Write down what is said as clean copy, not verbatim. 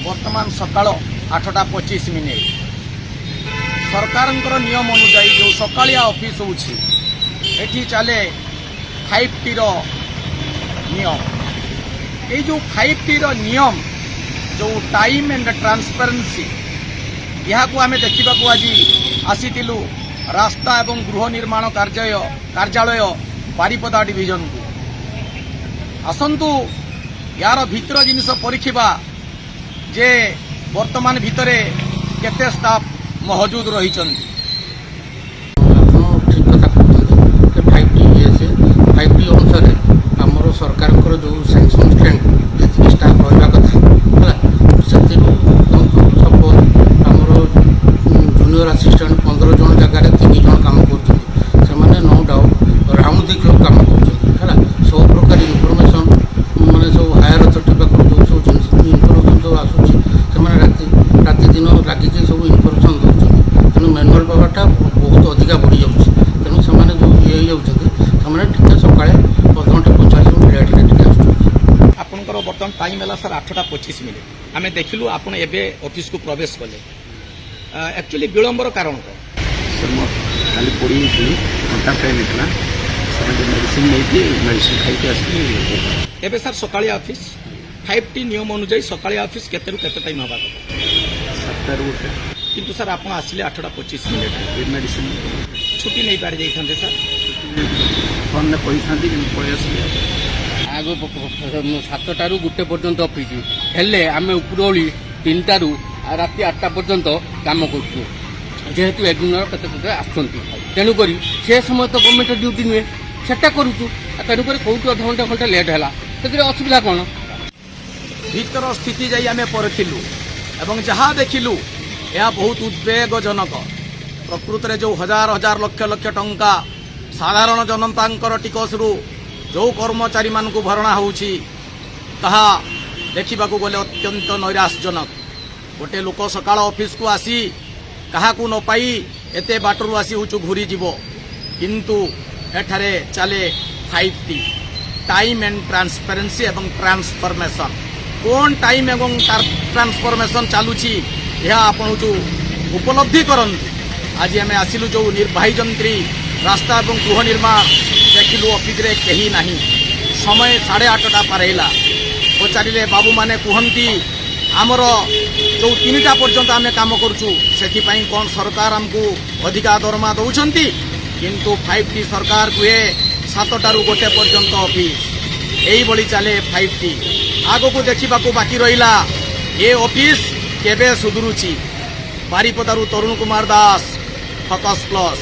वर्तमान सकाळ 8:25 सरकार नियम अनुजाई जो सकालिया ऑफिस होठी चले 5T नियम ये जो 5T नियम जो टाइम एंड ट्रांसपेरेंसी यह आम देखा आज आसीलु रास्ता एवं गृह निर्माण कार्यालय बारिपदा डिविजन को आसतु यार भितर जिनिस परीखा जे वर्तमान भितर केते स्टाफ मौजूद रही ठीक कथा कहते 5T अनुसार आमर सरकार जो सैंक्शन स्ट्रेंथ स्टाफ रहा कथा है सपोज आमर जूनियर असिस्टेंट 15 जन जगह 3 जन काम कर no doubt round the clock काम कर सब प्रकार इनफर्मेशन माने सब हायर अथॉरिटी पाखु जो सब इनफर्मेशन सब आसूसी राति दिन लगिक सब इनफर्मेशन दूसरी तेणु मैनुआल पावरटा बहुत अधिका बढ़ी जाऊँगी तेणु से जो ये जाते टे सका 10 घंटे 45 मिनट लेट्रे टे आपंकर बर्तमान टाइम है सर 8:25 आम देखिलु आप ऑफिस को प्रवेश कले एक्चुअली विलंबर कारण कौन सर मैं खाली पड़ी घंटा टाइम होता मेडिसिन नहीं मेडिसिन खाई आसली एवं सर सकालिया ऑफिस 5T नियम अनुजाई सकालिया ऑफिस केते टाइम हवा कथा 7 उठे किंतु सर आप आसिले 8:25 मेडिसिन छुट्टी नहीं पारि जाइए सर फोन में पैसा पलि आस आग 7टारू 1 पर्यंत ऑफिस हेले आम उपरओली 3टारू राति 8टा पर्यंत काम करूँ जेहेतु एग्रिनर केते आसुँच तेणुक से समय तो गवर्नमेंट ड्यूटी नुहे सेटा करूँ तेणुक कौट अध घंटा घंटा लेट है से असुविधा कौन भीतर स्थिति जाई आमे परखिलु एवं जहाँ देखिलु यह बहुत उद्वेगजनक प्रकृत में जो हजार हजार लक्ष लक्ष टंका साधारण जनता टिकसरू जो कर्मचारी मान को भरणा होउछि ताहा देखिबाकू गले अत्यंत नैराश्यजनक गोटे लोक सकाळ ऑफिस को आसी कहा को न पाई एते बाटरू आसी उचु घूरी जीवो किंतु एठारे चले 5T टाइम एंड ट्रांसपेरेंसी एवं ट्रांसफॉर्मेशन कौन टाइम एवं ट्रांसफॉर्मेशन चलुची यह आपण जो उपलब्धि करंतु आज आम आसिलु जो निर्वाही जंत्री रास्ता एवं गृह निर्माण देखिलु ऑफिस रे कहीं नहीं समय 8:30 पारेला पचारे बाबू माने कहती आमर जो 3टा पर्यंत आम काम करुचु से कौन सरकार आमको अधिका दरमा दौरान किंतु 5T सरकार कहे 7टारू 1 पर्यंत ऑफिस यही चले 5T आग को देखा बाकी रहा ये ऑफिस केबे सुधुरुची बारिपदारू तरुण कुमार दास फोकस प्लस।